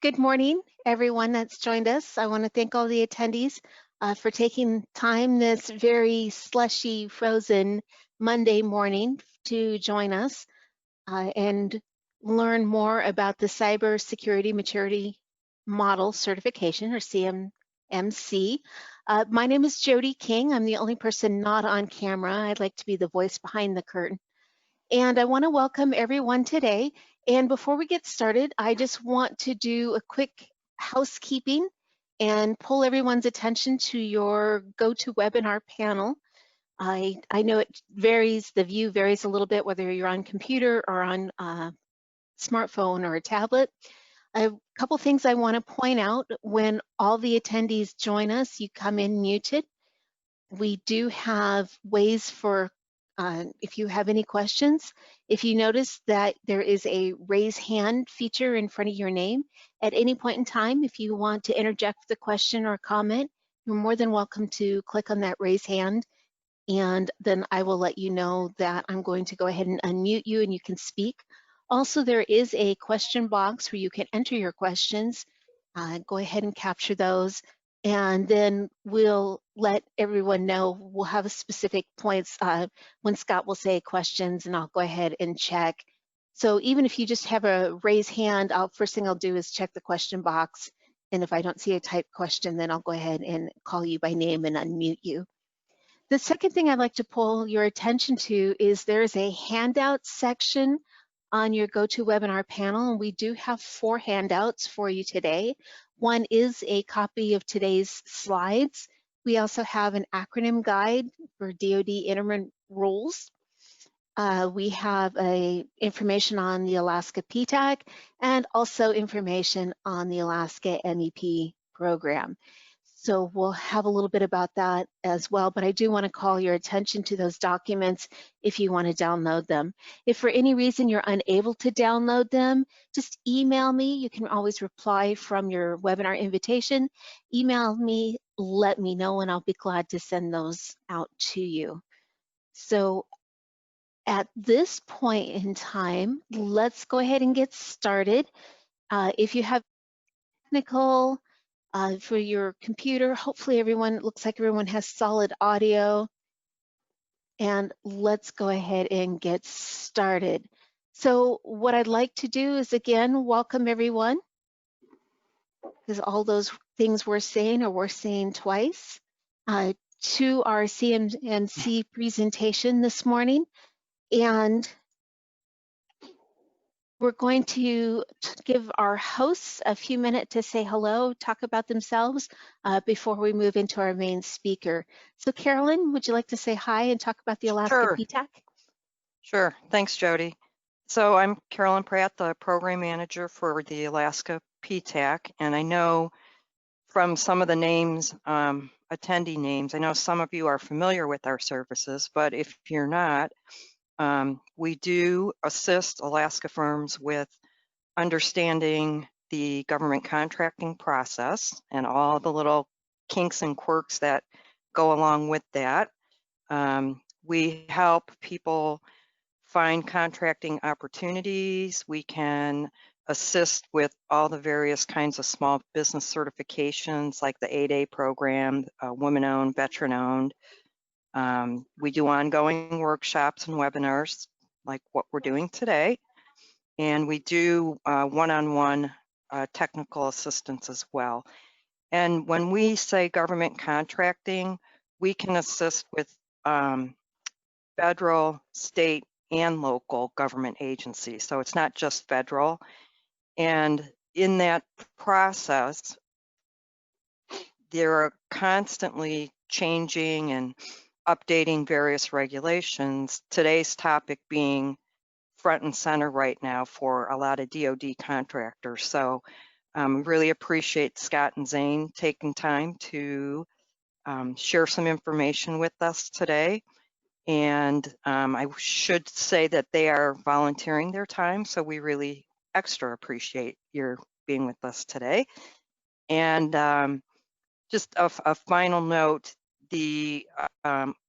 Good morning, everyone that's joined us. I want to thank all the attendees for taking time this very slushy, frozen Monday morning to join us and learn more about the Cybersecurity Maturity Model Certification, or CMMC. My name is Jody King. I'm the only person not on camera. I'd like to be the voice behind the curtain. And I want to welcome everyone today. And before we get started, I just want to do a quick housekeeping and pull everyone's attention to your GoToWebinar panel. I know it varies, the view varies a little bit, whether you're on computer or on a smartphone or a tablet. A couple things I want to point out: when all the attendees join us, you come in muted. We do have ways for if you have any questions. If you notice that there is a raise hand feature in front of your name, at any point in time, if you want to interject the question or comment, you're more than welcome to click on that raise hand, and then I will let you know that I'm going to go ahead and unmute you and you can speak. Also, there is a question box where you can enter your questions. Go ahead and capture those, and then we'll let everyone know. We'll have a specific points when Scott will say questions, and I'll go ahead and check. So even if you just have a raise hand, first thing I'll do is check the question box, and if I don't see a typed question, then I'll go ahead and call you by name and unmute you. The second thing I'd like to pull your attention to is there's a handout section on your GoToWebinar panel, and we do have 4 handouts for you today. One is a copy of today's slides. We also have an acronym guide for DoD interim rules. We have information on the Alaska PTAC and also information on the Alaska MEP program. So we'll have a little bit about that as well, but I do want to call your attention to those documents if you want to download them. If for any reason you're unable to download them, just email me. You can always reply from your webinar invitation. Email me, let me know, and I'll be glad to send those out to you. So at this point in time, let's go ahead and get started. If you have technical for your computer, hopefully it looks like everyone has solid audio. And let's go ahead and get started. So what I'd like to do is, again, welcome everyone, because all those things we're saying twice, to our CMMC presentation this morning. And we're going to give our hosts a few minutes to say hello, talk about themselves before we move into our main speaker. So Carolyn, would you like to say hi and talk about the Alaska PTAC? Sure, thanks Jody. So I'm Carolyn Pratt, the program manager for the Alaska PTAC, and I know from some of the names, attendee names, I know some of you are familiar with our services, but if you're not, we do assist Alaska firms with understanding the government contracting process and all the little kinks and quirks that go along with that. We help people find contracting opportunities. We can assist with all the various kinds of small business certifications like the 8A program, women-owned, veteran-owned. We do ongoing workshops and webinars like what we're doing today. And we do one-on-one technical assistance as well. And when we say government contracting, we can assist with federal, state, and local government agencies. So it's not just federal. And in that process, there are constantly changing and updating various regulations. Today's topic being front and center right now for a lot of DoD contractors. So really appreciate Scott and Zane taking time to share some information with us today. And I should say that they are volunteering their time, so we really extra appreciate your being with us today. And just a final note, the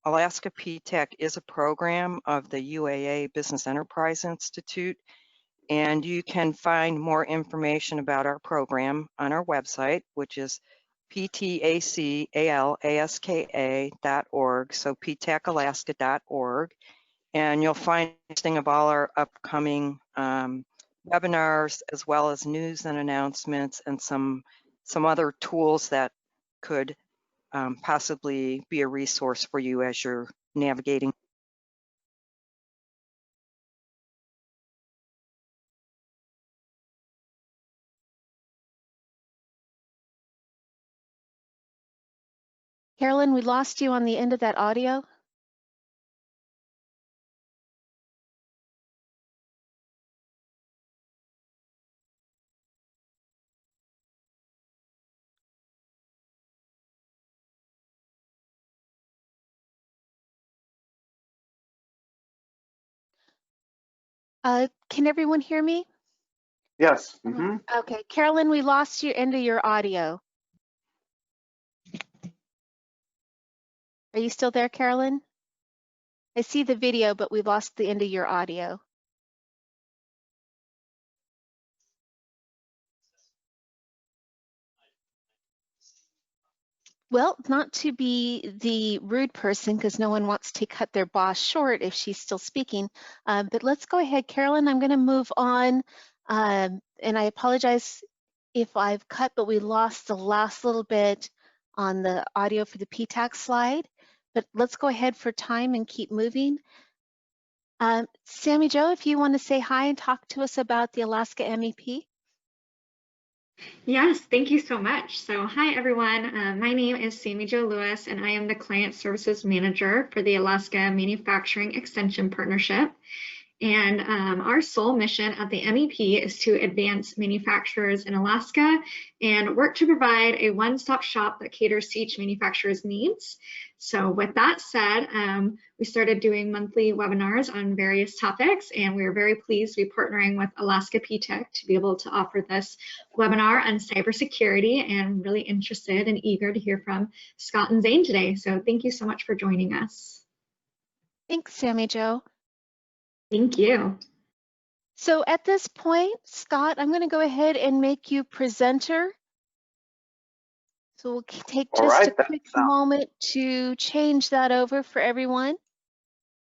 Alaska PTAC is a program of the UAA Business Enterprise Institute, And you can find more information about our program on our website, which is ptacalaska.org, so ptacalaska.org. And you'll find a listing of all our upcoming webinars, as well as news and announcements, and some other tools that could possibly be a resource for you as you're navigating. Carolyn, we lost you on the end of that audio. Can everyone hear me? Yes. Okay, Carolyn, we lost you into your audio. Are you still there, Carolyn? I see the video, but we lost the end of your audio. Well, not to be the rude person, because no one wants to cut their boss short if she's still speaking, but let's go ahead, Carolyn. I'm going to move on, and I apologize if I've cut, but we lost the last little bit on the audio for the PTAC slide, but let's go ahead for time and keep moving. Sammy Jo, if you want to say hi and talk to us about the Alaska MEP. Yes, thank you so much. So hi, everyone. My name is Sammy Jo Lewis, and I am the Client Services Manager for the Alaska Manufacturing Extension Partnership. And our sole mission at the MEP is to advance manufacturers in Alaska and work to provide a one-stop shop that caters to each manufacturer's needs. So with that said, we started doing monthly webinars on various topics, and we are very pleased to be partnering with Alaska PTAC to be able to offer this webinar on cybersecurity, and really interested and eager to hear from Scott and Zane today. So thank you so much for joining us. Thanks, Sammy Jo. Thank you. So at this point, Scott, I'm going to go ahead and make you presenter. So we'll take just a quick moment to change that over for everyone.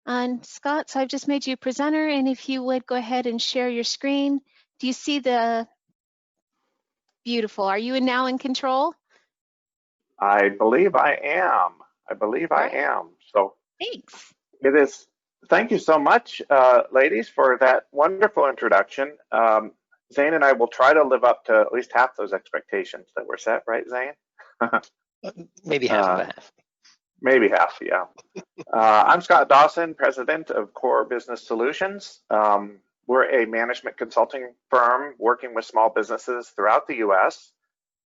And Scott, so I've just made you presenter, and if you would go ahead and share your screen. Do you see the beautiful? Are you now in control? I believe I am. I am. So thanks. It is. Thank you so much, ladies, for that wonderful introduction. Zane and I will try to live up to at least half those expectations that were set, right, Zane? Maybe half of half. Maybe half, yeah. I'm Scott Dawson, president of Core Business Solutions. We're a management consulting firm working with small businesses throughout the U.S.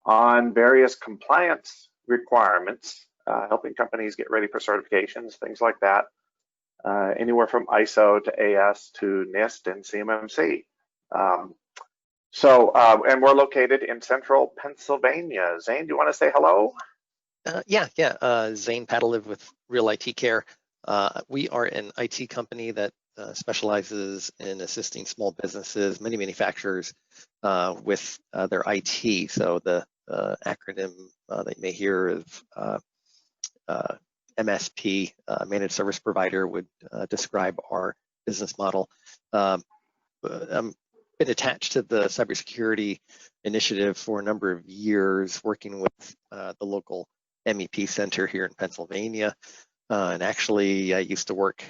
on various compliance requirements, helping companies get ready for certifications, things like that. Anywhere from ISO to AS to NIST and CMMC. And we're located in central Pennsylvania. Zane, do you want to say hello? Yeah. Zane Padaliv with Real IT Care. We are an IT company that specializes in assisting small businesses, many manufacturers with their IT. So the acronym that you may hear is MSP, Managed Service Provider, would describe our business model. I'm been attached to the cybersecurity initiative for a number of years, working with the local MEP center here in Pennsylvania. And actually, I used to work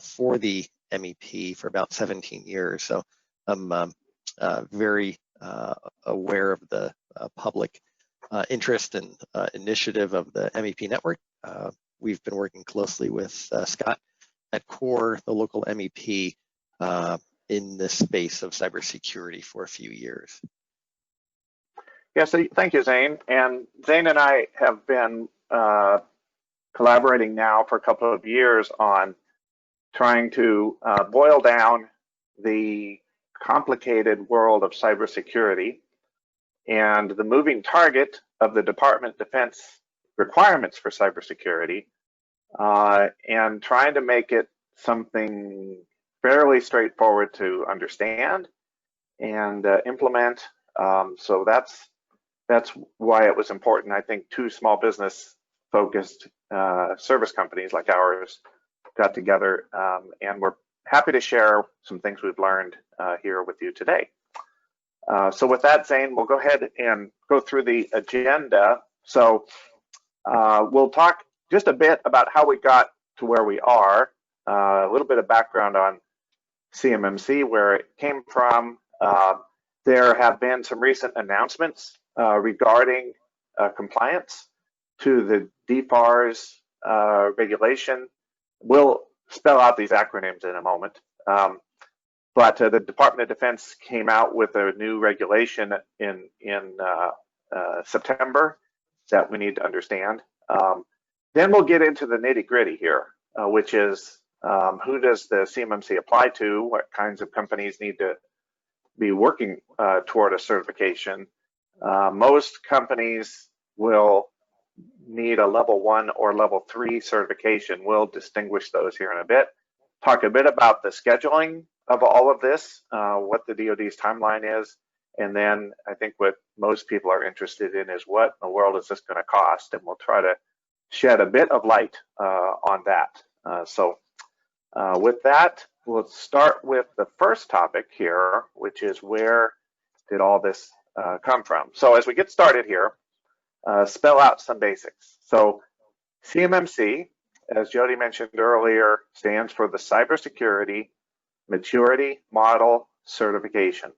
for the MEP for about 17 years. So I'm very aware of the public interest and initiative of the MEP network. We've been working closely with Scott at Core, the local MEP, in this space of cybersecurity for a few years. Yeah, so thank you, Zane. And Zane and I have been collaborating now for a couple of years on trying to boil down the complicated world of cybersecurity and the moving target of the Department of Defense requirements for cybersecurity, and trying to make it something fairly straightforward to understand and implement. So that's why it was important. I think two small business focused service companies like ours got together, and we're happy to share some things we've learned here with you today. So with that, Zane, we'll go ahead and go through the agenda. So we'll talk just a bit about how we got to where we are, a little bit of background on CMMC, where it came from. There have been some recent announcements regarding compliance to the DFARS regulation. We'll spell out these acronyms in a moment. But the Department of Defense came out with a new regulation in September that we need to understand. Then we'll get into the nitty-gritty here, which is who does the CMMC apply to? What kinds of companies need to be working toward a certification? Most companies will need a level 1 or level 3 certification. We'll distinguish those here in a bit. Talk a bit about the scheduling of all of this, what the DoD's timeline is, and then I think what most people are interested in is what in the world is this going to cost, and we'll try to shed a bit of light on that. With that, we'll start with the first topic here, which is where did all this come from? So as we get started here, spell out some basics. So CMMC, as Jody mentioned earlier, stands for the Cybersecurity Maturity Model Certification.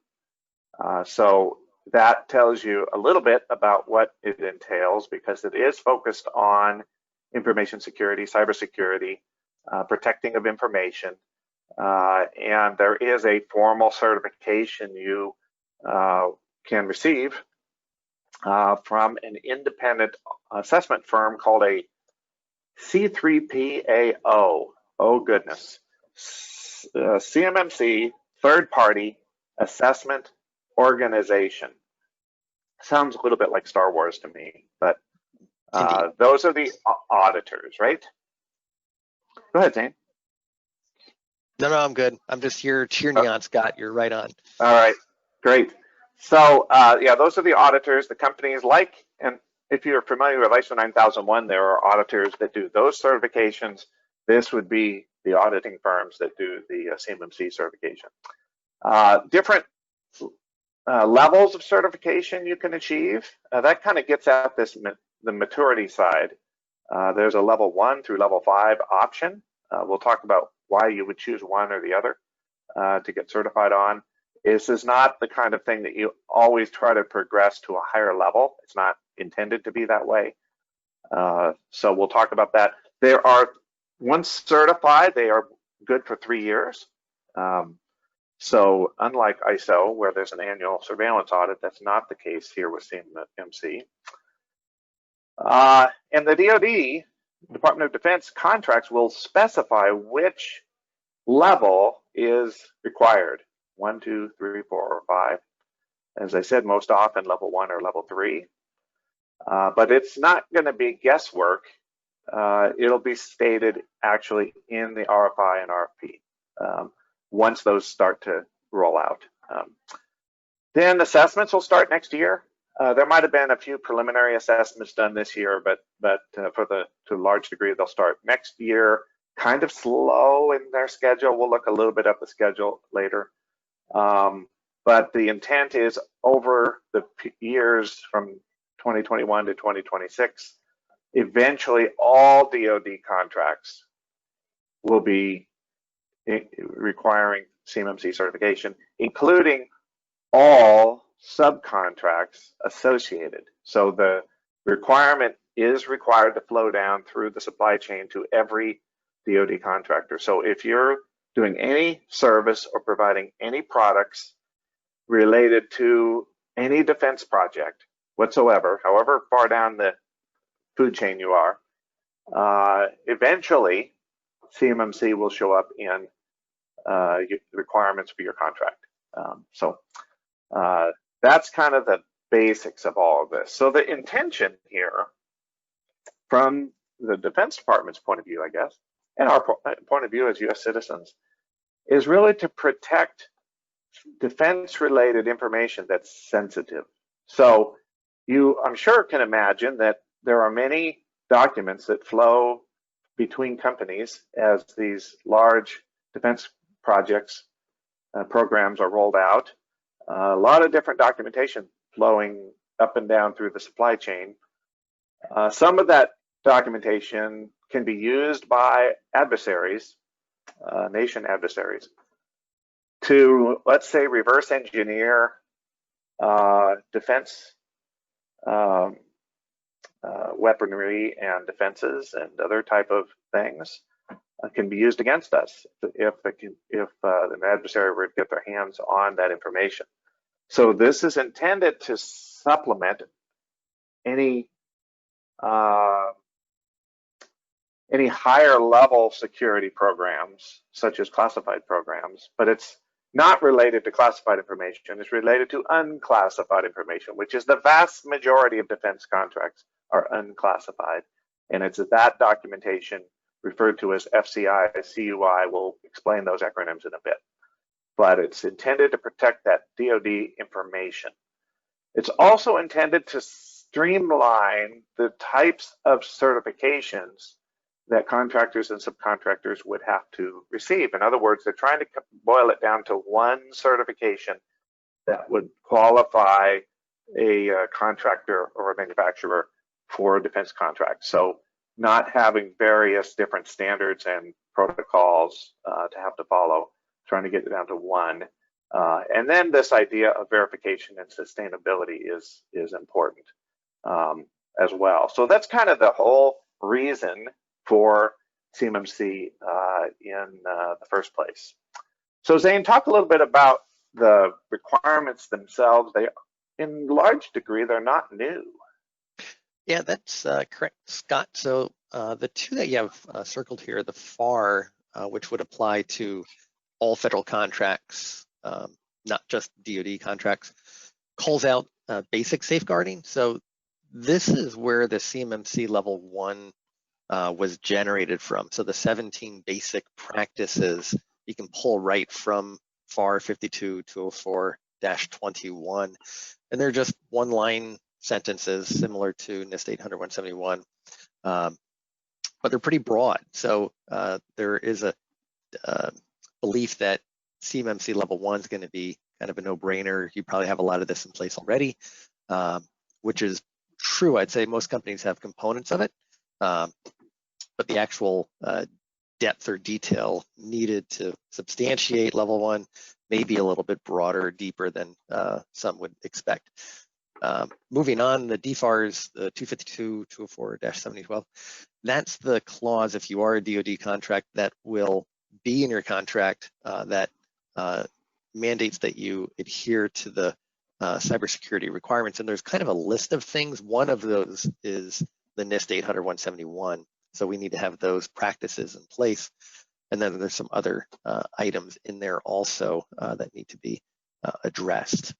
So that tells you a little bit about what it entails, because it is focused on information security, cybersecurity, protecting of information, and there is a formal certification you can receive from an independent assessment firm called a C3PAO. Oh goodness. CMMC, third party assessment organization. Sounds a little bit like Star Wars to me, but those are the auditors, right? Go ahead, Zane. No, I'm good. I'm just here cheering you on, Scott. You're right on. All right, great. So yeah, those are the auditors, the companies like, and if you're familiar with ISO 9001, there are auditors that do those certifications. This would be the auditing firms that do the CMMC certification. Different levels of certification you can achieve. That kind of gets at this the maturity side. There's a level 1 through level 5 option. We'll talk about why you would choose one or the other to get certified on. This is not the kind of thing that you always try to progress to a higher level. It's not intended to be that way. So we'll talk about that. There are, once certified, they are good for 3 years. So unlike ISO, where there's an annual surveillance audit, that's not the case here with CMMC. And the DoD, Department of Defense contracts will specify which level is required, 1, 2, 3, 4, or 5. As I said, most often level 1 or level 3. But it's not going to be guesswork. It'll be stated actually in the RFI and RFP once those start to roll out. Then assessments will start next year. There might have been a few preliminary assessments done this year, but to a large degree, they'll start next year. Kind of slow in their schedule. We'll look a little bit at the schedule later. But the intent is over the years from 2021 to 2026, eventually all DoD contracts will be requiring CMMC certification, including all subcontracts associated. So the requirement is required to flow down through the supply chain to every DoD contractor. So if you're doing any service or providing any products related to any defense project whatsoever, however far down the food chain you are, eventually CMMC will show up in requirements for your contract. So that's kind of the basics of all of this. So the intention here from the Defense Department's point of view, I guess, and our point of view as US citizens, is really to protect defense-related information that's sensitive. So you, I'm sure, can imagine that there are many documents that flow between companies as these large defense projects, programs are rolled out. A lot of different documentation flowing up and down through the supply chain. Some of that documentation can be used by adversaries, nation adversaries, to, let's say, reverse engineer defense weaponry and defenses and other type of things can be used against us if an adversary were to get their hands on that information. So this is intended to supplement any higher level security programs, such as classified programs, but it's not related to classified information. It's related to unclassified information, which is the vast majority of defense contracts are unclassified. And it's that documentation referred to as FCI, CUI. We'll explain those acronyms in a bit. But it's intended to protect that DoD information. It's also intended to streamline the types of certifications that contractors and subcontractors would have to receive. In other words, they're trying to boil it down to one certification that would qualify a contractor or a manufacturer for a defense contract. So not having various different standards and protocols to have to follow, trying to get it down to one. And then this idea of verification and sustainability is important as well. So that's kind of the whole reason for CMMC in the first place. So Zane, talk a little bit about the requirements themselves. They, in large degree, they're not new. Yeah, that's correct, Scott. So the two that you have circled here, the FAR, which would apply to all federal contracts, not just DoD contracts, calls out basic safeguarding. So this is where the CMMC level 1 was generated from. So the 17 basic practices you can pull right from FAR 52204-21, and they're just one-line sentences similar to NIST 800-171, but they're pretty broad. So there is a belief that CMMC level 1 is going to be kind of a no-brainer. You probably have a lot of this in place already, which is true. I'd say most companies have components of it, but the actual depth or detail needed to substantiate level 1 may be a little bit broader, deeper than some would expect. Moving on, the DFARS, the 252-204-7012, that's the clause, if you are a DoD contract, that will be in your contract that mandates that you adhere to the cybersecurity requirements. And there's kind of a list of things. One of those is the NIST 800-171. So we need to have those practices in place. And then there's some other items in there also that need to be addressed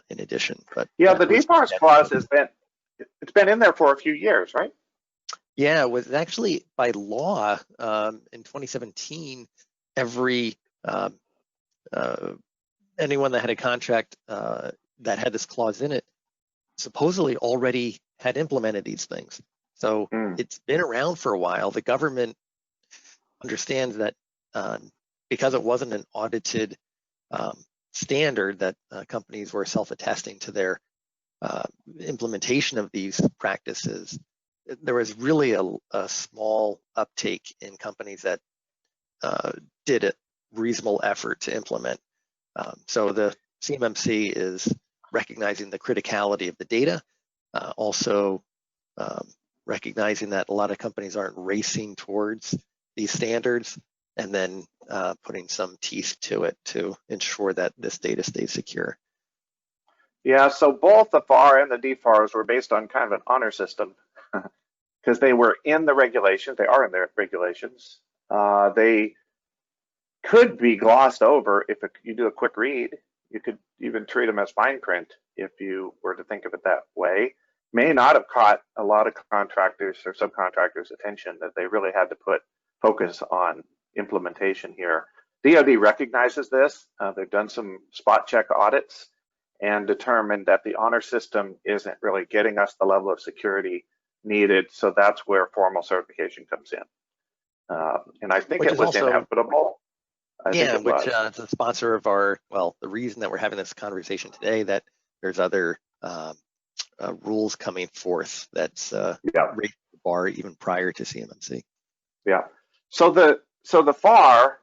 in addition. But yeah, the DFARS clause has been in there for a few years, right? Yeah, it was actually by law in 2017. Every anyone that had a contract that had this clause in it supposedly already had implemented these things. So it's been around for a while. The government understands that because it wasn't an audited standard, that companies were self-attesting to their implementation of these practices. There was really a small uptake in companies that did a reasonable effort to implement. So the CMMC is recognizing the criticality of the data, also recognizing that a lot of companies aren't racing towards these standards, and then putting some teeth to it to ensure that this data stays secure. Yeah, so both the FAR and the DFARS were based on kind of an honor system because they were in the regulations. They are in their regulations. They could be glossed over if you do a quick read. You could even treat them as fine print if you were to think of it that way. May not have caught a lot of contractors or subcontractors' attention that they really had to put focus on implementation here. DoD recognizes this. They've done some spot check audits and determined that the honor system isn't really getting us the level of security needed. So that's where formal certification comes in. And I think it was also inevitable. Yeah, which is the sponsor of our, well, the reason that we're having this conversation today, that there's other rules coming forth that's raised the bar even prior to CMMC. Yeah. So the FAR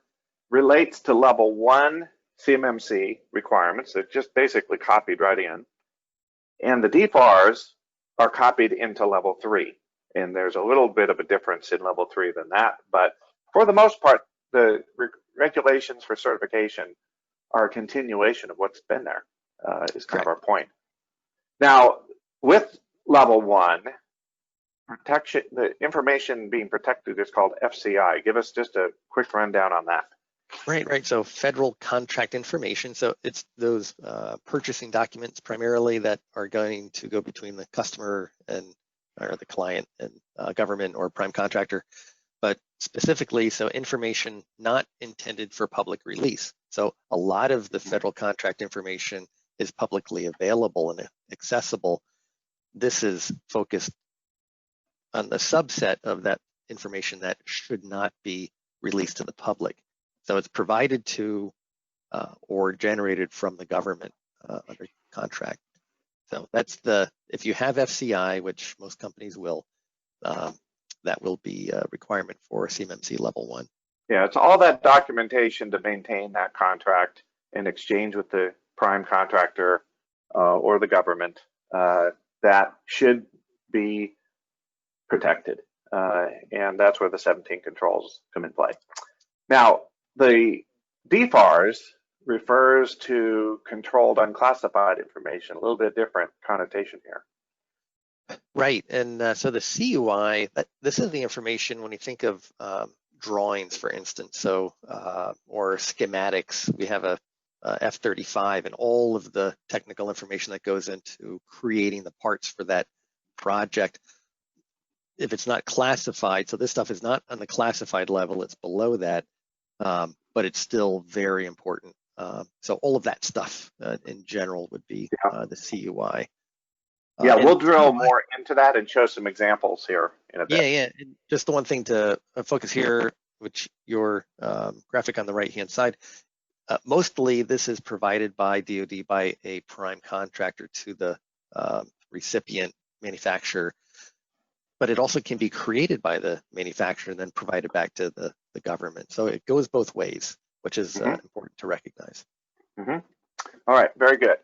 relates to level 1 CMMC requirements. They're just basically copied right in. And the DFARs are copied into level 3. And there's a little bit of a difference in level 3 than that. But for the most part, the regulations for certification are a continuation of what's been there, is kind of our point. Now, with level 1, protection, the information being protected is called FCI. Give us just a quick rundown on that. Right. So federal contract information. So it's those purchasing documents primarily that are going to go between the customer and or the client and government or prime contractor. But specifically, so information not intended for public release. So a lot of the federal contract information is publicly available and accessible. This is focused on the subset of that information that should not be released to the public. So it's provided to or generated from the government under contract. So that's if you have FCI, which most companies will, that will be a requirement for CMMC level 1. Yeah, it's all that documentation to maintain that contract in exchange with the prime contractor or the government that should be protected. And that's where the 17 controls come in play. Now, the DFARS refers to controlled unclassified information, a little bit different connotation here. Right, and so the CUI, this is the information when you think of drawings, for instance, so or schematics. We have a F-35 and all of the technical information that goes into creating the parts for that project. If it's not classified, so this stuff is not on the classified level, it's below that, but it's still very important. So all of that stuff in general would be the CUI. Yeah, we'll drill more into that and show some examples here in a bit. Yeah. And just the one thing to focus here, which your graphic on the right-hand side, mostly this is provided by DoD by a prime contractor to the recipient manufacturer, but it also can be created by the manufacturer and then provided back to the government. So it goes both ways, which is important to recognize. All right, very good.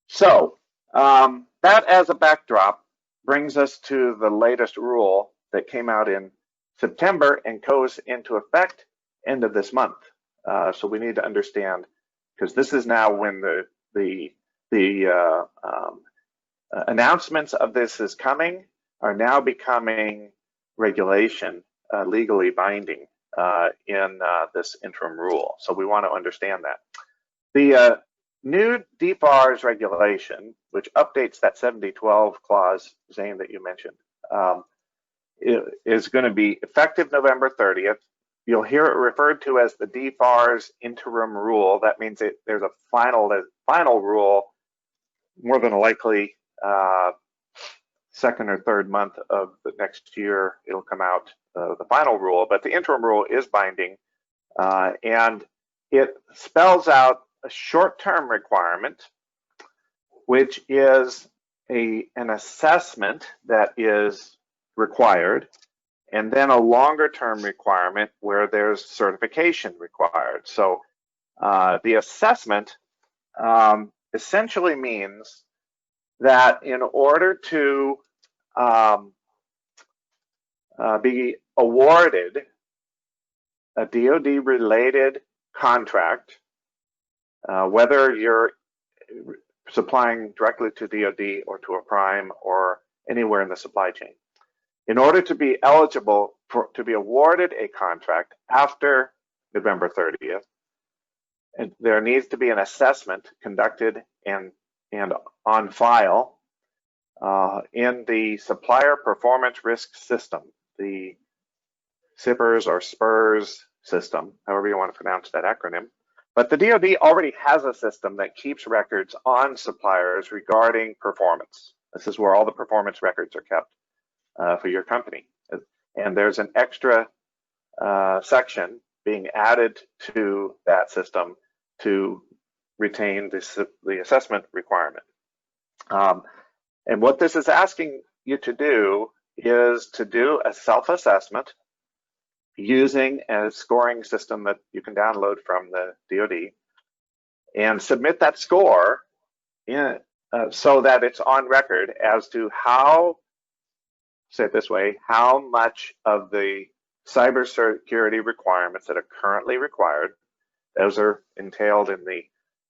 So that as a backdrop brings us to the latest rule that came out in September and goes into effect end of this month. So we need to understand, because this is now when the announcements of this is coming are now becoming regulation, legally binding in this interim rule. So we want to understand that. The new DFARS regulation, which updates that 7012 clause, Zane, that you mentioned, is going to be effective November 30th. You'll hear it referred to as the DFARS interim rule. That means there's a final rule, more than likely second or third month of the next year. It'll come out, the final rule, but the interim rule is binding, and it spells out a short-term requirement, which is an assessment that is required, and then a longer-term requirement where there's certification required. So the assessment essentially means that in order to be awarded a DoD-related contract, whether you're supplying directly to DoD or to a prime or anywhere in the supply chain, in order to be eligible to be awarded a contract after November 30th, there needs to be an assessment conducted and on file in the Supplier Performance Risk System, the SIPRS or SPRS system, however you want to pronounce that acronym. But the DoD already has a system that keeps records on suppliers regarding performance. This is where all the performance records are kept for your company. And there's an extra section being added to that system to retain the assessment requirement. And what this is asking you to do is to do a self-assessment using a scoring system that you can download from the DoD and submit that score in, so that it's on record as to how, say it this way, how much of the cybersecurity requirements that are currently required, those are entailed in the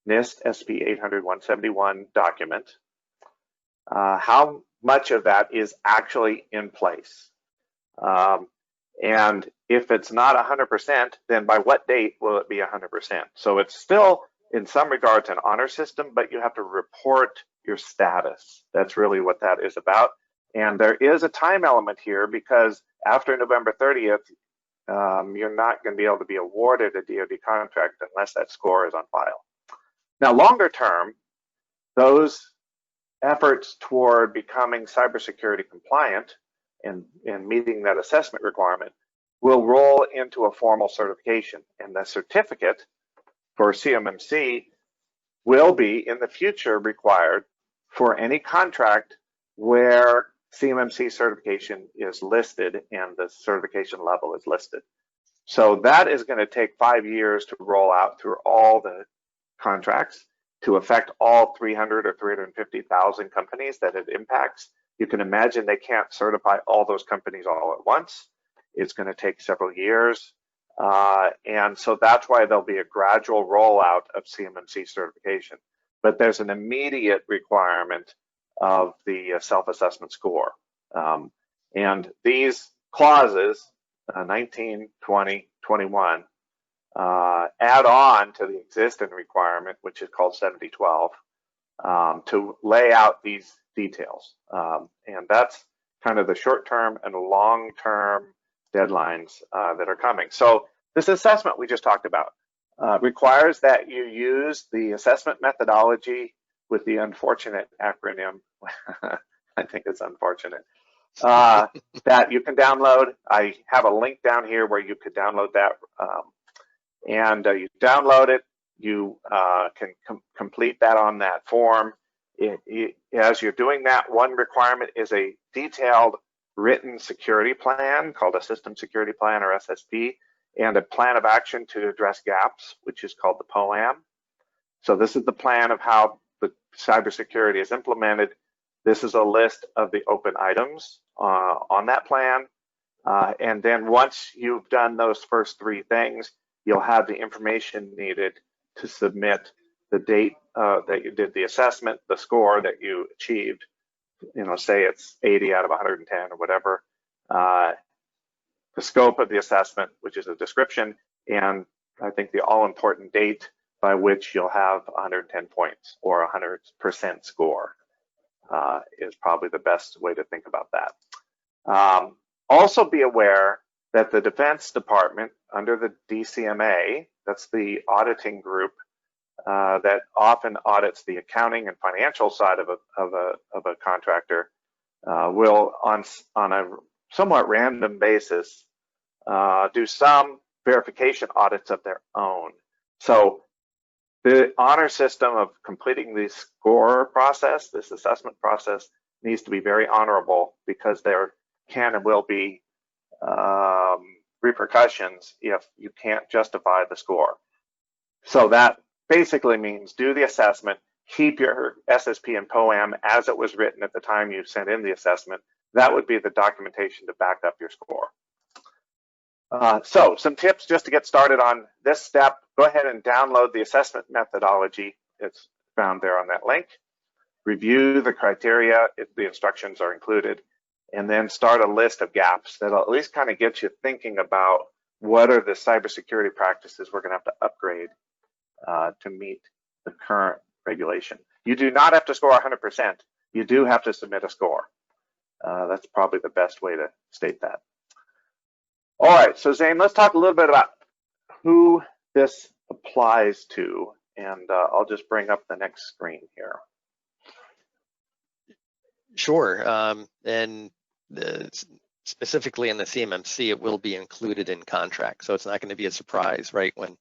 NIST SP 800-171 document, how much of that is actually in place. And if it's not 100%, then by what date will it be 100%? So it's still, in some regards, an honor system, but you have to report your status. That's really what that is about. And there is a time element here because after November 30th, you're not going to be able to be awarded a DoD contract unless that score is on file. Now, longer term, those efforts toward becoming cybersecurity compliant and meeting that assessment requirement will roll into a formal certification. And the certificate for CMMC will be in the future required for any contract where CMMC certification is listed and the certification level is listed. So that is going to take 5 years to roll out through all the contracts to affect all 300 or 350,000 companies that it impacts. You can imagine they can't certify all those companies all at once. It's going to take several years. And so that's why there'll be a gradual rollout of CMMC certification. But there's an immediate requirement of the self-assessment score. And these clauses, 19, 20, 21, add on to the existing requirement, which is called 7012, to lay out these details. And that's kind of the short-term and long-term deadlines that are coming. So this assessment we just talked about requires that you use the assessment methodology with the unfortunate acronym, I think it's unfortunate, that you can download. I have a link down here where you could download that. You download it, you can complete that on that form. As you're doing that, one requirement is a detailed written security plan called a System Security Plan or SSP, and a plan of action to address gaps, which is called the POAM. So this is the plan of how the cybersecurity is implemented. This is a list of the open items on that plan. And then once you've done those first three things, you'll have the information needed to submit the date that you did the assessment, the score that you achieved, say it's 80 out of 110 or whatever, the scope of the assessment, which is a description, and I think the all-important date by which you'll have 110 points or 100% score is probably the best way to think about that. Also be aware that the Defense Department, under the DCMA, that's the auditing group that often audits the accounting and financial side of a contractor, will on a somewhat random basis do some verification audits of their own. So the honor system of completing the score process, this assessment process, needs to be very honorable because there can and will be repercussions if you can't justify the score. So that basically means do the assessment, keep your SSP and POAM as it was written at the time you sent in the assessment. That would be the documentation to back up your score. So some tips just to get started on this step. Go ahead and download the assessment methodology. It's found there on that link. Review the criteria if the instructions are included, and then start a list of gaps that'll at least kind of get you thinking about what are the cybersecurity practices we're going to have to upgrade to meet the current regulation. You do not have to score 100%. You do have to submit a score. That's probably the best way to state that. All right, so Zane, let's talk a little bit about who this applies to, and I'll just bring up the next screen here. Sure, and specifically in the CMMC, it will be included in contract, so it's not going to be a surprise, right? When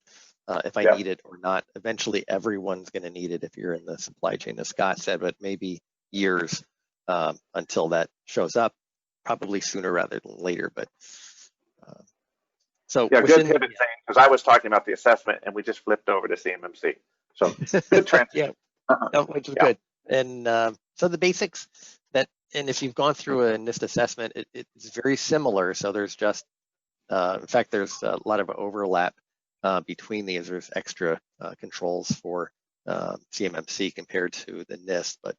if I need it or not, eventually everyone's going to need it if you're in the supply chain, as Scott said, but maybe years until that shows up, probably sooner rather than later. But so yeah, good pivot, because I was talking about the assessment and we just flipped over to CMMC. So good transition. Which is good. And so the basics that, and if you've gone through a NIST assessment, it's very similar. So there's just, in fact, there's a lot of overlap between these. There's extra controls for CMMC compared to the NIST, but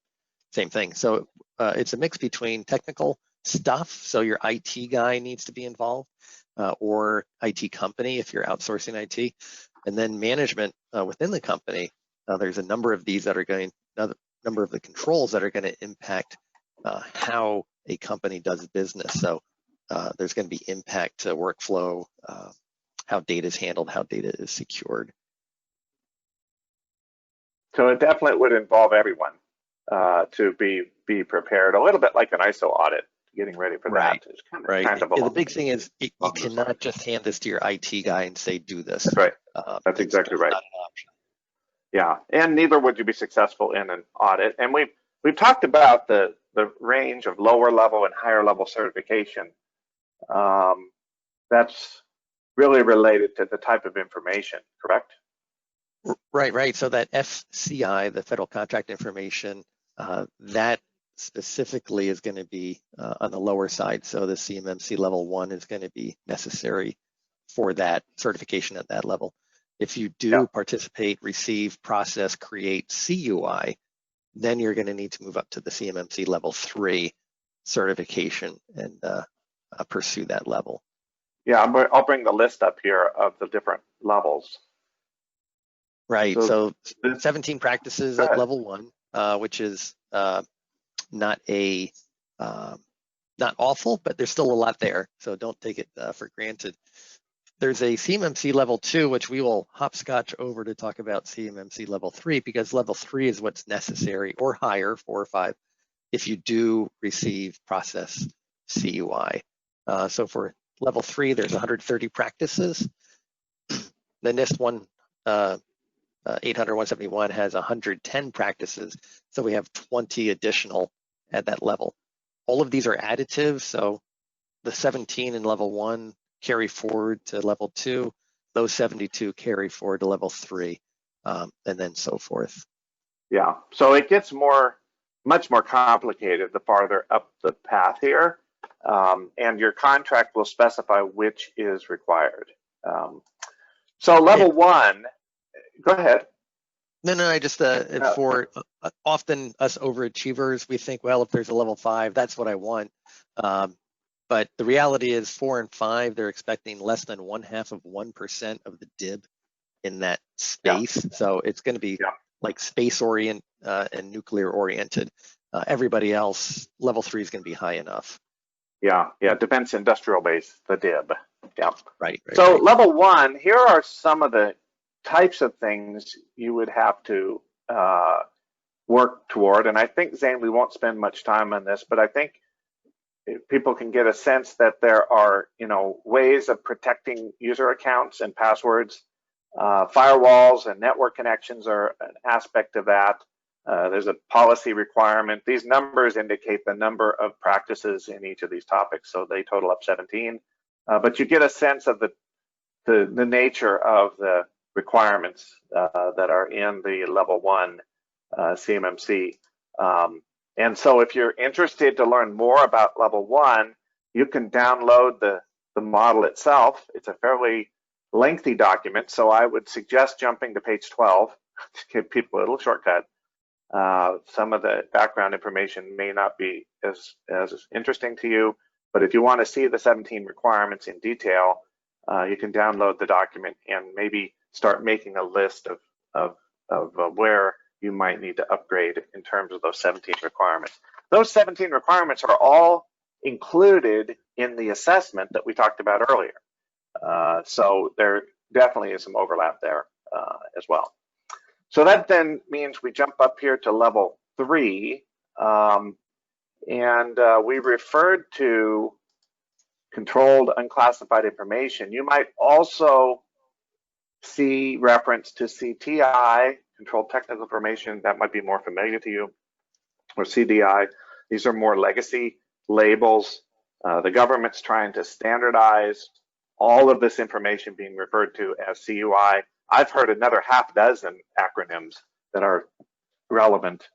same thing. So it's a mix between technical stuff. So your IT guy needs to be involved, or IT company if you're outsourcing IT, and then management within the company. There's a number of these that are going, number of the controls that are going to impact how a company does business. So there's going to be impact to workflow, how data is handled, how data is secured. So it definitely would involve everyone to be prepared, a little bit like an ISO audit, getting ready for that. It's kind of the big thing is you cannot just hand this to your IT guy and say, do this. That's right. That's exactly right. Yeah, and neither would you be successful in an audit. And we've talked about the range of lower level and higher level certification. That's really related to the type of information, correct? Right. So that FCI, the Federal Contract Information, that specifically is going to be on the lower side. So the CMMC level 1 is going to be necessary for that certification at that level. If you do participate, receive, process, create CUI, then you're going to need to move up to the CMMC level 3 certification and pursue that level. Yeah, I'll bring the list up here of the different levels. Right, so 17 practices at level 1, which is not awful, but there's still a lot there, so don't take it for granted. There's a CMMC level 2, which we will hopscotch over to talk about CMMC level 3, because level 3 is what's necessary, or higher, 4 or 5, if you do receive process CUI. So for level 3, there's 130 practices. The NIST 800-171 has 110 practices, so we have 20 additional at that level. All of these are additive, so the 17 in level 1 carry forward to level 2, those 72 carry forward to level 3, and then so forth. Yeah, so it gets much more complicated the farther up the path here, and your contract will specify which is required. So level 1, go ahead. No, I just, for often us overachievers, we think, well, if there's a level 5, that's what I want. But the reality is 4 and 5, they're expecting less than 0.5% of the DIB in that space. Yeah. So it's going to be like space oriented and nuclear oriented. Everybody else, level 3 is going to be high enough. Yeah, defense industrial base, the DIB. Yeah. Right. So level 1, here are some of the types of things you would have to work toward. And I think, Zane, we won't spend much time on this, but I think people can get a sense that there are, ways of protecting user accounts and passwords. Firewalls and network connections are an aspect of that. There's a policy requirement. These numbers indicate the number of practices in each of these topics, so they total up 17. But you get a sense of the nature of the requirements that are in the level 1 CMMC. And so if you're interested to learn more about level 1, you can download the model itself. It's a fairly lengthy document, so I would suggest jumping to page 12 to give people a little shortcut. Some of the background information may not be as interesting to you, but if you want to see the 17 requirements in detail, you can download the document and maybe start making a list of where you might need to upgrade in terms of those 17 requirements. Those 17 requirements are all included in the assessment that we talked about earlier. So they're definitely is some overlap there as well. So that then means we jump up here to level 3, and we referred to controlled unclassified information. You might also see reference to CTI, controlled technical information. That might be more familiar to you, or CDI. These are more legacy labels. The government's trying to standardize all of this information being referred to as CUI. I've heard another half dozen acronyms that are relevant,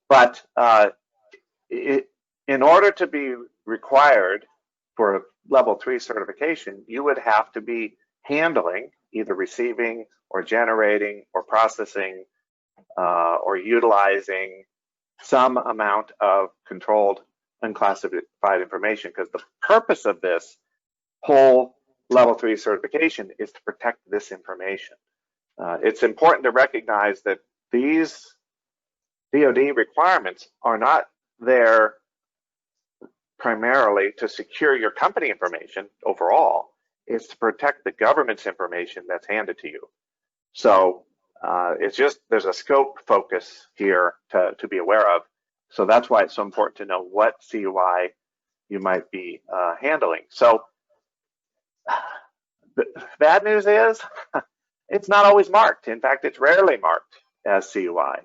but in order to be required for level 3 certification, you would have to be handling, either receiving or generating or processing or utilizing some amount of controlled unclassified information, because the purpose of this whole level 3 certification is to protect this information. It's important to recognize that these DoD requirements are not there primarily to secure your company information overall. It's to protect the government's information that's handed to you. So it's just, there's a scope focus here to be aware of. So that's why it's so important to know what CUI you might be handling. So the bad news is it's not always marked. In fact, it's rarely marked as CUI.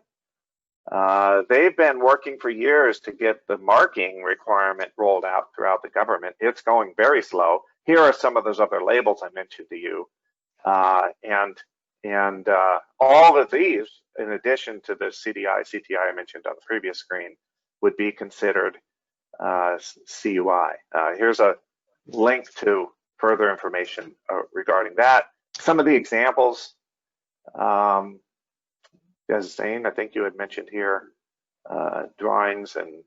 They've been working for years to get the marking requirement rolled out throughout the government. It's going very slow. Here are some of those other labels I mentioned to you. And all of these, in addition to the CDI, CTI I mentioned on the previous screen, would be considered CUI. Here's a link to further information regarding that. Some of the examples, as Zane, I think you had mentioned here, drawings and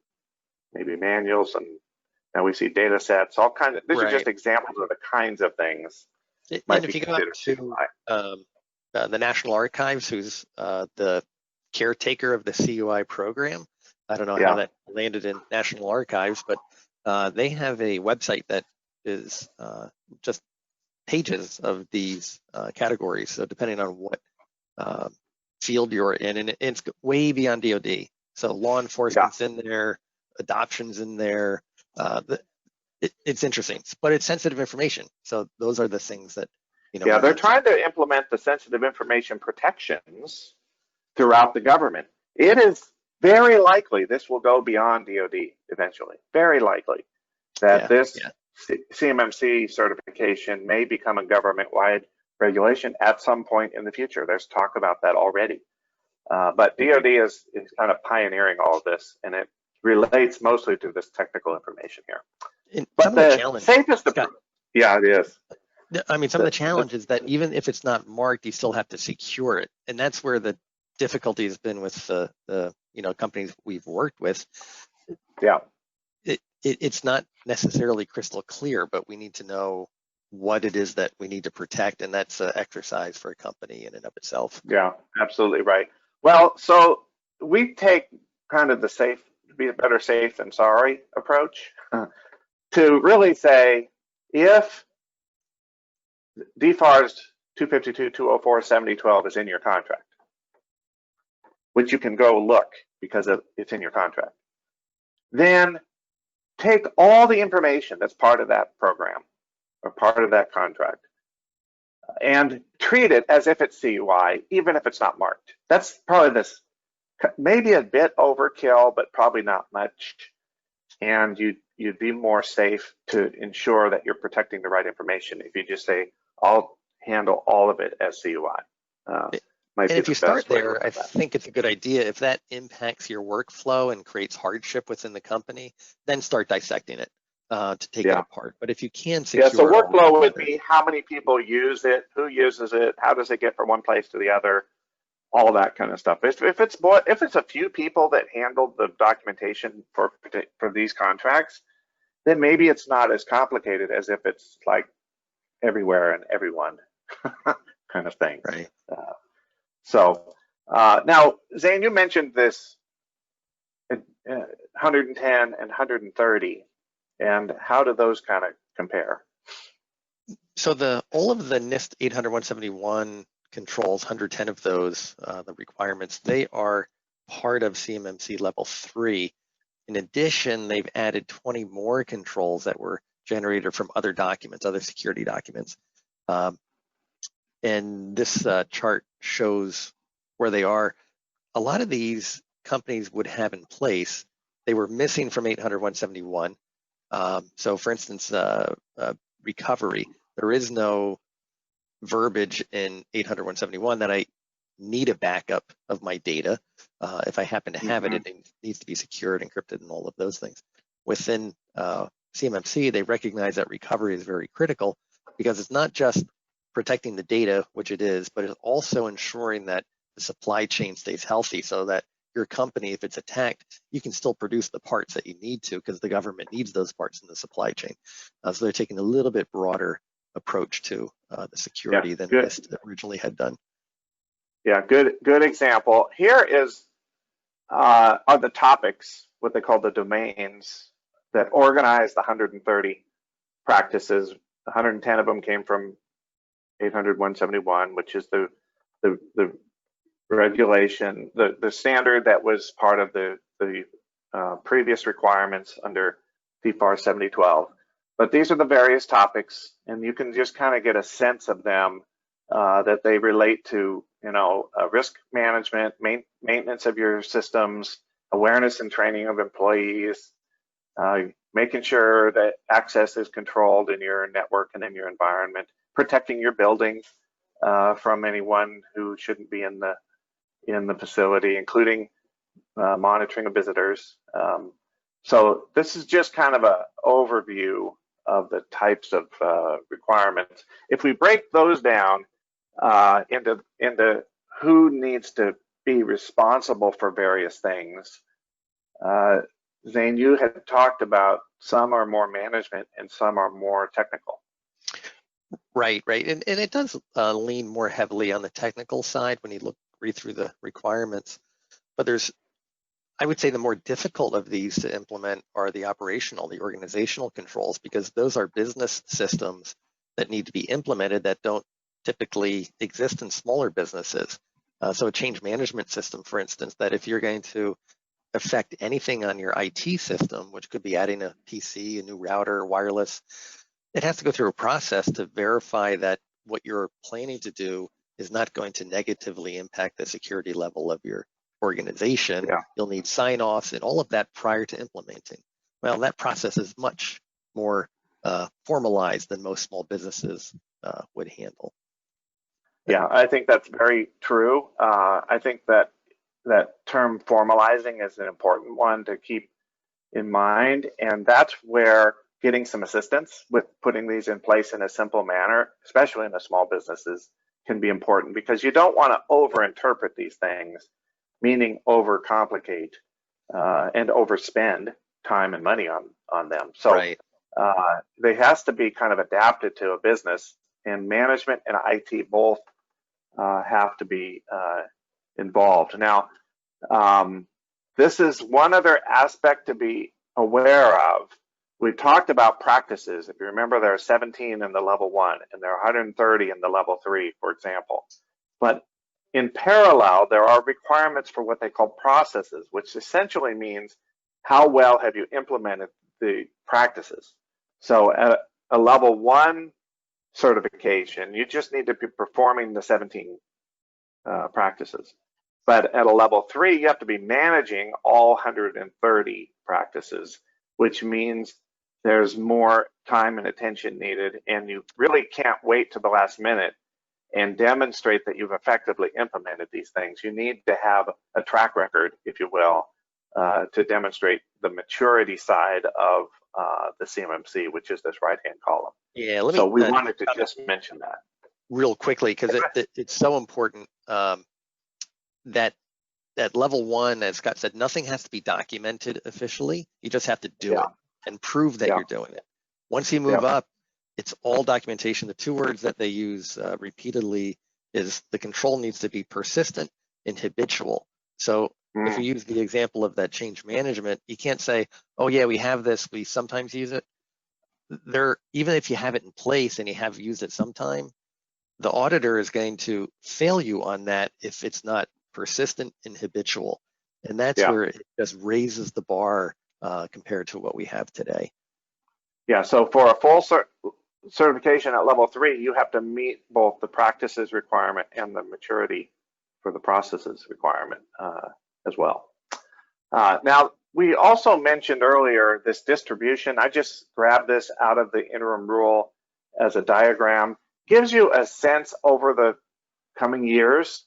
maybe manuals, and now we see data sets, all kinds of, these are just examples of the kinds of things. And if you go up to the National Archives, who's the caretaker of the CUI program, I don't know how that landed in National Archives, but they have a website that is just pages of these categories. So depending on what field you're in, and it's way beyond DoD. So law enforcement's in there, adoption's in there. It's interesting, but it's sensitive information. So those are the things that, you know. Yeah, they're trying to implement the sensitive information protections throughout the government. It is very likely this will go beyond DoD eventually. Very likely that this CMMC certification may become a government-wide regulation at some point in the future. There's talk about that already. But DoD is kind of pioneering all of this, and it relates mostly to this technical information here. But the safest approach, it is. I mean, some of the challenge is that even if it's not marked, you still have to secure it, and that's where the difficulty has been with the companies we've worked with. Yeah, it's not necessarily crystal clear, but we need to know what it is that we need to protect, and that's an exercise for a company in and of itself. Yeah, absolutely right. Well, so we take kind of the be better safe than sorry approach to really say, if DFARS 252, 204, 7012 is in your contract, which you can go look because it's in your contract, then take all the information that's part of that program or part of that contract and treat it as if it's CUI, even if it's not marked. That's probably maybe a bit overkill, but probably not much. And you'd be more safe to ensure that you're protecting the right information if you just say, I'll handle all of it as CUI. And if you start there, I think it's a good idea. If that impacts your workflow and creates hardship within the company, then start dissecting it to take it apart. But if you can secure so workflow would be how many people use it, who uses it, how does it get from one place to the other, all that kind of stuff. If it's a few people that handled the documentation for these contracts, then maybe it's not as complicated as if it's like everywhere and everyone kind of thing. Right. Now, Zane, you mentioned this 110 and 130, and how do those kind of compare? So all of the NIST 800-171 controls, 110 of those, the requirements, they are part of CMMC level 3. In addition, they've added 20 more controls that were generated from other documents, other security documents. And this chart shows where they are. A lot of these companies would have in place, they were missing from 800-171. So for instance, recovery, there is no verbiage in 800-171 that I need a backup of my data. If I happen to have it, it needs to be secured, encrypted, and all of those things. Within CMMC, they recognize that recovery is very critical because it's not just protecting the data, which it is, but it's also ensuring that the supply chain stays healthy so that your company, if it's attacked, you can still produce the parts that you need to because the government needs those parts in the supply chain. So they're taking a little bit broader approach to the security than NIST originally had done. Yeah, good example. Here is are the topics, what they call the domains, that organize the 130 practices. 110 of them came from 800-171, which is the regulation, the standard that was part of the previous requirements under PFAR 7012. But these are the various topics, and you can just kind of get a sense of them, that they relate to, risk management, maintenance of your systems, awareness and training of employees, making sure that access is controlled in your network and in your environment, protecting your building from anyone who shouldn't be in the facility, including monitoring of visitors. So this is just kind of an overview of the types of requirements. If we break those down into who needs to be responsible for various things, Zane, you had talked about some are more management and some are more technical. Right. And it does lean more heavily on the technical side when you read through the requirements. But I would say the more difficult of these to implement are the organizational controls, because those are business systems that need to be implemented that don't typically exist in smaller businesses. So a change management system, for instance, that if you're going to affect anything on your IT system, which could be adding a PC, a new router, wireless, it has to go through a process to verify that what you're planning to do is not going to negatively impact the security level of your organization. Yeah. You'll need sign-offs and all of that prior to implementing. Well, that process is much more formalized than most small businesses would handle. Yeah, I think that's very true. I think that term formalizing is an important one to keep in mind, and that's where getting some assistance with putting these in place in a simple manner, especially in the small businesses, can be important, because you don't want to overinterpret these things, meaning overcomplicate and overspend time and money on them. So right. They has to be kind of adapted to a business, and management and IT both have to be involved. Now, this is one other aspect to be aware of. We talked about practices. If you remember, there are 17 in the level 1 and there are 130 in the level 3, for example. But in parallel, there are requirements for what they call processes, which essentially means how well have you implemented the practices. So at a level 1 certification, you just need to be performing the 17 practices. But at a level 3, you have to be managing all 130 practices, which means there's more time and attention needed, and you really can't wait to the last minute and demonstrate that you've effectively implemented these things. You need to have a track record, if you will, to demonstrate the maturity side of the CMMC, which is this right-hand column. Yeah, so we wanted to just mention that real quickly, because it's so important that at level 1, as Scott said, nothing has to be documented officially. You just have to do it and prove that you're doing it. Once you move up, it's all documentation. The 2 words that they use repeatedly is the control needs to be persistent and habitual. So if we use the example of that change management, you can't say, oh yeah, we have this, we sometimes use it. even if you have it in place and you have used it sometime, the auditor is going to fail you on that if it's not persistent and habitual. And that's where it just raises the bar compared to what we have today. Yeah, so for a full certification at level 3, you have to meet both the practices requirement and the maturity for the processes requirement as well. Now, we also mentioned earlier this distribution. I just grabbed this out of the interim rule as a diagram. Gives you a sense over the coming years,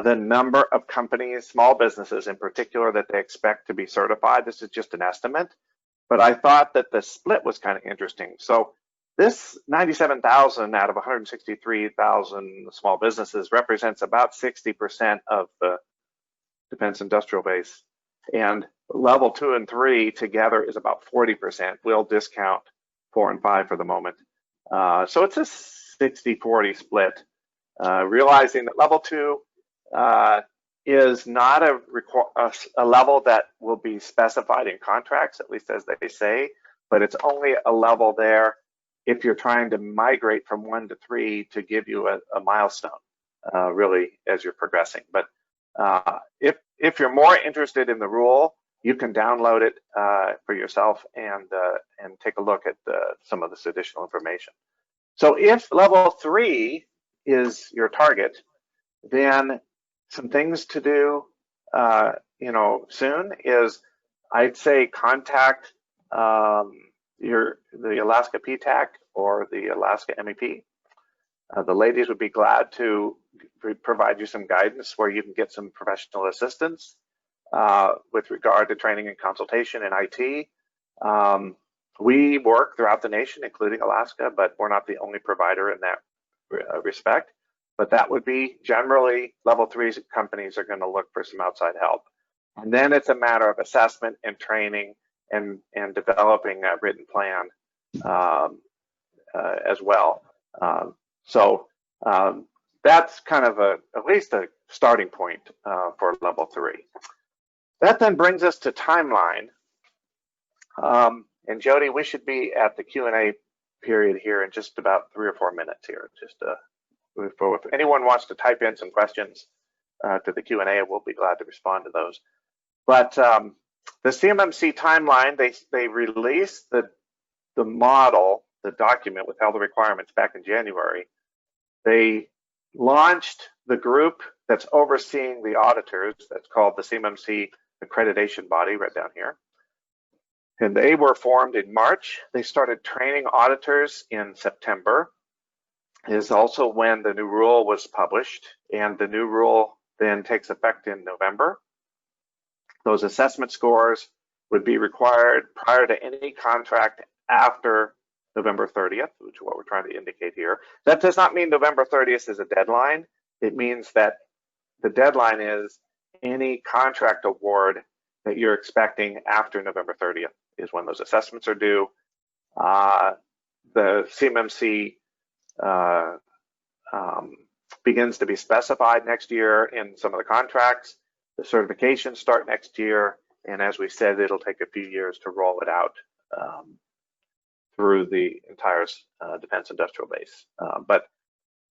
the number of companies, small businesses in particular, that they expect to be certified. This is just an estimate, but I thought that the split was kind of interesting. So this 97,000 out of 163,000 small businesses represents about 60% of the defense industrial base. And level 2 and 3 together is about 40%. We'll discount 4 and 5 for the moment. So it's a 60-40 split, realizing that level 2 is not a level that will be specified in contracts, at least as they say, but it's only a level there if you're trying to migrate from 1 to 3 to give you a milestone, really, as you're progressing. But if you're more interested in the rule, you can download it for yourself and take a look at some of this additional information. So if level 3 is your target, then some things to do, soon is, I'd say, contact the Alaska PTAC or the Alaska MEP. The ladies would be glad to provide you some guidance where you can get some professional assistance with regard to training and consultation in IT. We work throughout the nation, including Alaska, but we're not the only provider in that respect. But that would be generally level 3 companies are going to look for some outside help. And then it's a matter of assessment and training and developing a written plan as well. So that's kind of at least a starting point for level 3. That then brings us to timeline. And Jody, we should be at the Q&A period here in just about 3 or 4 minutes here. Just if anyone wants to type in some questions to the Q&A, we'll be glad to respond to those. But the CMMC timeline, they released the model, the document with all the requirements back in January. They launched the group that's overseeing the auditors. That's called the CMMC accreditation body, right down here. And they were formed in March. They started training auditors in September. Is also when the new rule was published, and the new rule then takes effect in November. Those assessment scores would be required prior to any contract after November 30th, which is what we're trying to indicate here. That does not mean November 30th is a deadline. It means that the deadline is any contract award that you're expecting after November 30th is when those assessments are due. The CMMC begins to be specified next year in some of the contracts. The certifications start next year, and as we said, it'll take a few years to roll it out through the entire defense industrial base. But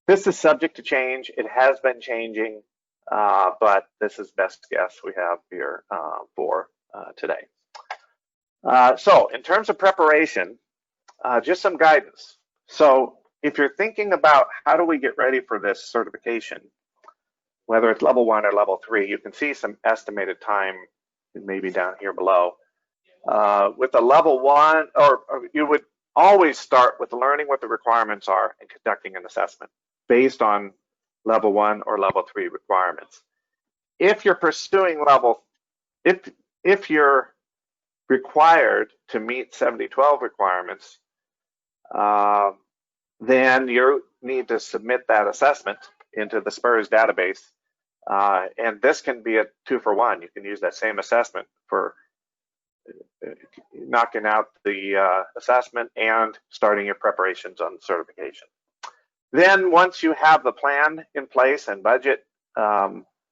this is subject to change. It has been changing, but this is best guess we have here for today. So in terms of preparation, just some guidance. So if you're thinking about how do we get ready for this certification, whether it's level 1 or level 3, you can see some estimated time maybe down here below. With a level 1, or you would always start with learning what the requirements are and conducting an assessment based on level 1 or level 3 requirements. If you're pursuing if you're required to meet 7012 requirements, then you need to submit that assessment into the SPURS database. And this can be a 2-for-1. You can use that same assessment for knocking out the assessment and starting your preparations on certification. Then once you have the plan in place and budget,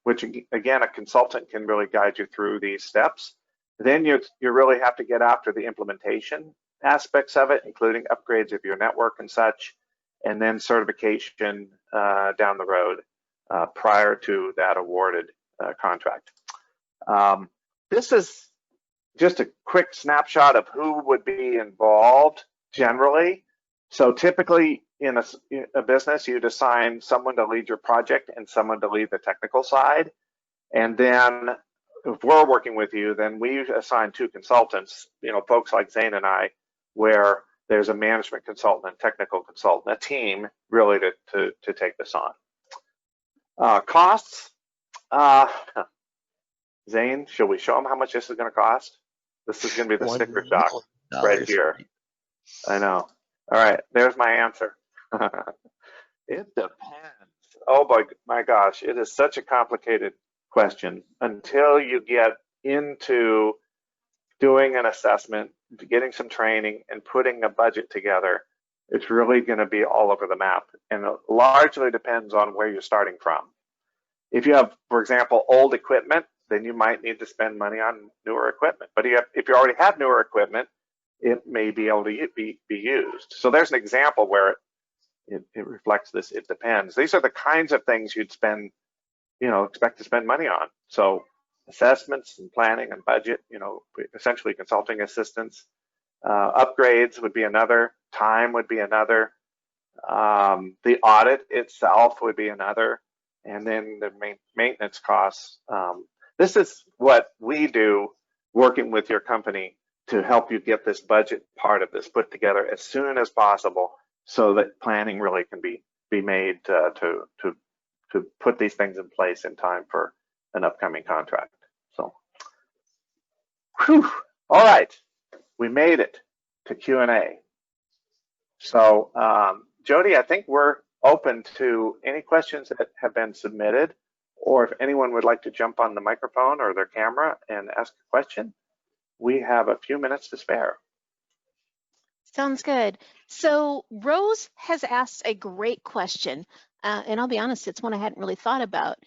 which again, a consultant can really guide you through these steps, then you really have to get after the implementation aspects of it, including upgrades of your network and such, and then certification down the road prior to that awarded contract. This is just a quick snapshot of who would be involved generally. So typically in a business, you'd assign someone to lead your project and someone to lead the technical side. And then if we're working with you, then we assign 2 consultants, folks like Zane and I, where there's a management consultant and technical consultant, a team really to take this on. Costs. Zane, should we show them how much this is going to cost? This is going to be the sticker shock right here. I know. All right, there's my answer. It depends. Oh my gosh, it is such a complicated question until you get into doing an assessment, getting some training, and putting a budget together. It's really going to be all over the map, and it largely depends on where you're starting from. If you have, for example, old equipment, then you might need to spend money on newer equipment. But if you already have newer equipment, it may be able to be used. So there's an example where it reflects this. It depends. These are the kinds of things you'd spend, expect to spend money on. So assessments and planning and budget, essentially consulting assistance. Upgrades would be another. Time would be another. The audit itself would be another. And then the maintenance costs. This is what we do working with your company to help you get this budget part of this put together as soon as possible so that planning really can be made to put these things in place in time for an upcoming contract. So, whew. All right, we made it to Q&A. So, Jody, I think we're open to any questions that have been submitted, or if anyone would like to jump on the microphone or their camera and ask a question, we have a few minutes to spare. Sounds good. So Rose has asked a great question, and I'll be honest, it's one I hadn't really thought about.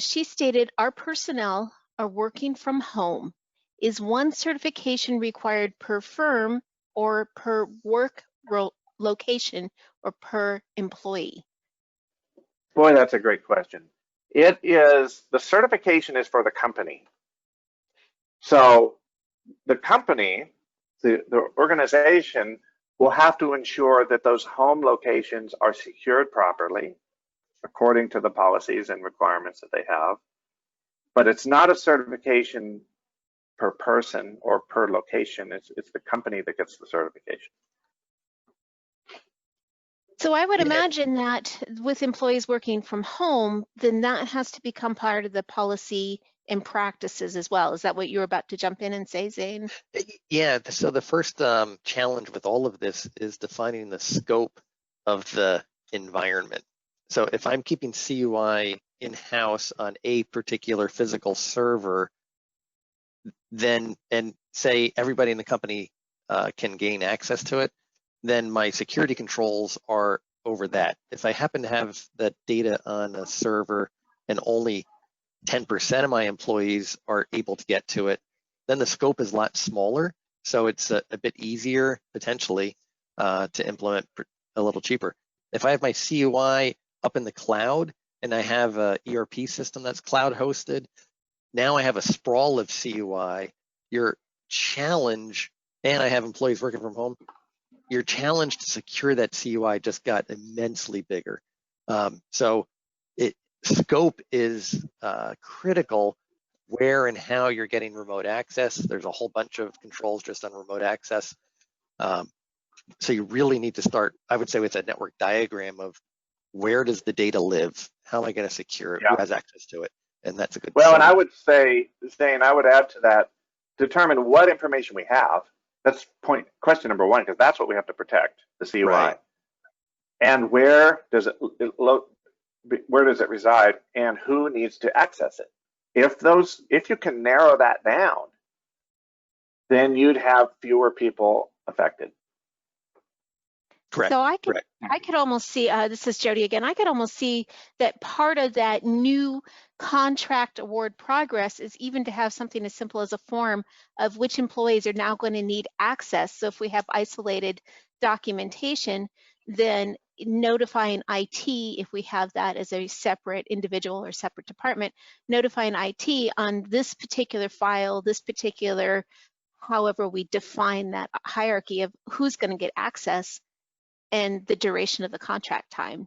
She stated, our personnel are working from home. Is one certification required per firm or per work location or per employee? Boy, that's a great question. It is, the certification is for the company. So the company, the organization will have to ensure that those home locations are secured properly according to the policies and requirements that they have. But it's not a certification per person or per location. It's the company that gets the certification. So I would imagine that with employees working from home, then that has to become part of the policy and practices as well. Is that what you're about to jump in and say, Zane? Yeah, so the first challenge with all of this is defining the scope of the environment. So if I'm keeping CUI in-house on a particular physical server, then, and say everybody in the company can gain access to it, then my security controls are over that. If I happen to have that data on a server and only 10% of my employees are able to get to it, then the scope is a lot smaller. So it's a bit easier potentially to implement, a little cheaper. If I have my CUI up in the cloud and I have a ERP system that's cloud hosted, now I have a sprawl of CUI. Your challenge, and I have employees working from home, your challenge to secure that CUI just got immensely bigger. So scope is critical. Where and how you're getting remote access. There's a whole bunch of controls just on remote access. So you really need to start, I would say, with a network diagram of where does the data live? How am I going to secure it? Yeah. Who has access to it? And that's a good Well, start. and I would say, Zane, I would add to that, determine what information we have. That's question number one, because that's what we have to protect, the CUI. Right. And where does it reside, and who needs to access it? If you can narrow that down, then you'd have fewer people affected. Correct. So I Correct. could almost see, this is Jody again, I could almost see that part of that new contract award progress is even to have something as simple as a form of which employees are now going to need access. So if we have isolated documentation, then notifying IT, if we have that as a separate individual or separate department, notifying IT on this particular file, this particular, however we define that hierarchy of who's going to get access and the duration of the contract time,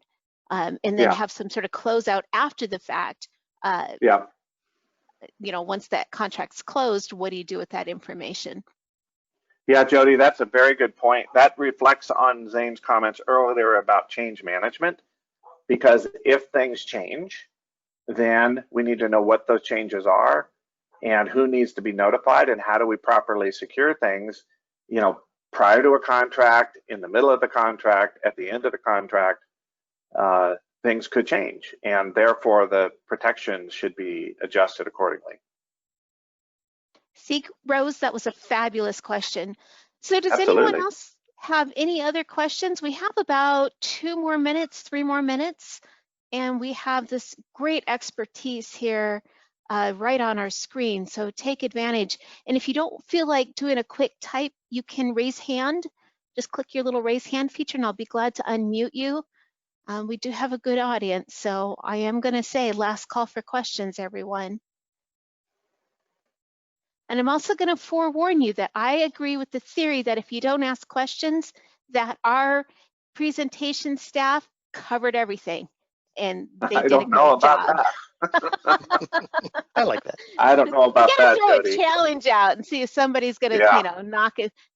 and then have some sort of closeout after the fact. You know, once that contract's closed, what do you do with that information? Yeah, Jody, that's a very good point. That reflects on Zane's comments earlier about change management, because if things change, then we need to know what those changes are and who needs to be notified and how do we properly secure things, you know, prior to a contract, in the middle of the contract, at the end of the contract. Things could change, and therefore the protections should be adjusted accordingly. See, Rose, that was a fabulous question. So does Absolutely. anyone else have any other questions? We have about 2 more minutes, 3 more minutes, and we have this great expertise here right on our screen, so take advantage. And if you don't feel like doing a quick type, you can raise hand. Just click your little raise hand feature and I'll be glad to unmute you. We do have a good audience, so I am going to say last call for questions, everyone. And I'm also going to forewarn you that I agree with the theory that if you don't ask questions, that our presentation staff covered everything, and they did a great job. I like that. I don't know about that, throw Jody. a challenge out and see if somebody's going to, you know,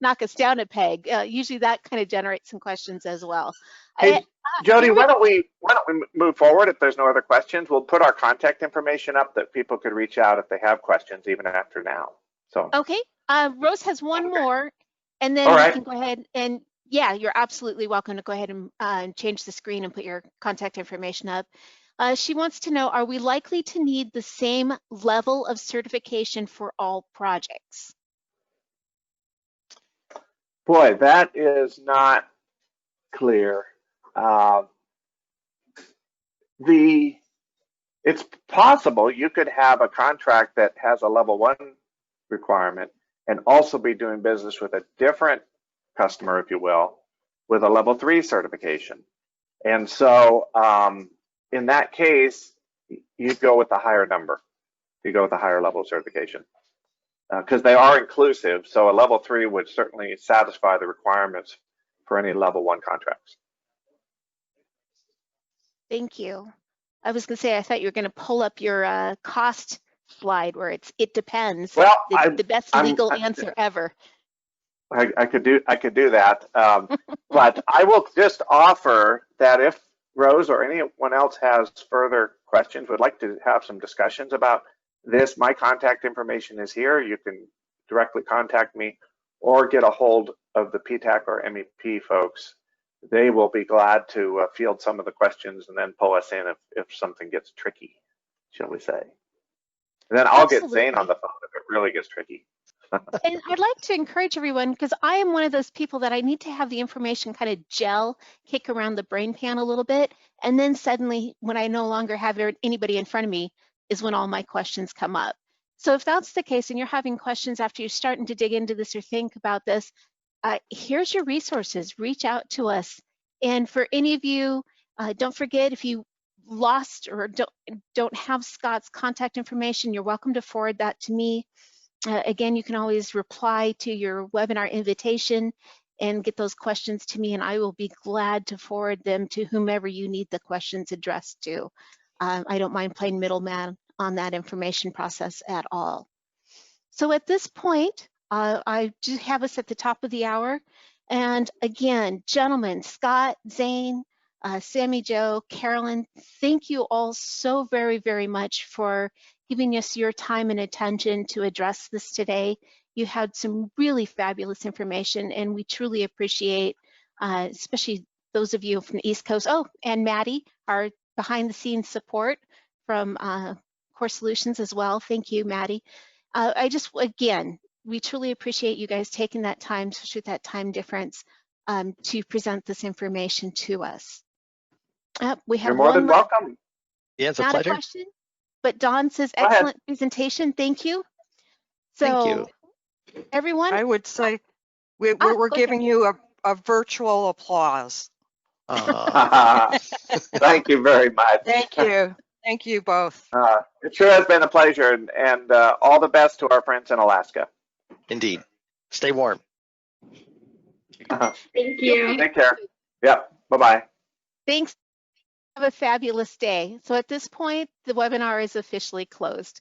knock us down a peg. Usually that kind of generates some questions as well. Hey, Jody, why don't we move forward? If there's no other questions, we'll put our contact information up that people could reach out if they have questions, even after now. So okay, Rose has one more, and then we can go ahead and yeah, you're absolutely welcome to go ahead and change the screen and put your contact information up. She wants to know, are we likely to need the same level of certification for all projects? Boy, that is not clear. It's possible you could have a contract that has a level 1 requirement and also be doing business with a different customer, if you will, with a level 3 certification. And so in that case, you go with the higher number. You go with the higher level of certification because they are inclusive. So a level 3 would certainly satisfy the requirements for any level 1 contracts. Thank you. I was going to say, I thought you were going to pull up your cost slide where it depends. Well, the best legal answer ever. I could do that, but I will just offer that if Rose or anyone else has further questions, would like to have some discussions about this, my contact information is here. You can directly contact me or get a hold of the PTAC or MEP folks. They will be glad to field some of the questions and then pull us in if something gets tricky, shall we say. And then I'll get Zane on the phone if it really gets tricky. And I'd like to encourage everyone, because I am one of those people that I need to have the information kind of gel, kick around the brain pan a little bit, and then suddenly when I no longer have anybody in front of me is when all my questions come up. So if that's the case and you're having questions after you're starting to dig into this or think about this, here's your resources. Reach out to us. And for any of you, don't forget, if you lost or don't have Scott's contact information, you're welcome to forward that to me. Again, you can always reply to your webinar invitation and get those questions to me, and I will be glad to forward them to whomever you need the questions addressed to. I don't mind playing middleman on that information process at all. So at this point, I do have us at the top of the hour. And again, gentlemen, Scott, Zane, Sammy Jo, Carolyn, thank you all so very, very much for giving us your time and attention to address this today. You had some really fabulous information, and we truly appreciate, especially those of you from the East Coast. Oh, and Maddie, our behind-the-scenes support from Core Solutions as well. Thank you, Maddie. Again, we truly appreciate you guys taking that time, especially with that time difference. to present this information to us. We have You're more than one left, welcome. Yeah, it's a not a pleasure. question, but Dawn says, Go ahead. excellent presentation, thank you. Thank So you. everyone, I would say we're go ahead. giving you a virtual applause. Thank you very much. Thank you. Thank you both. It sure has been a pleasure, and all the best to our friends in Alaska. Indeed. Stay warm. Thank you. Take care. Yep. Bye-bye. Thanks. Have a fabulous day. So at this point, the webinar is officially closed.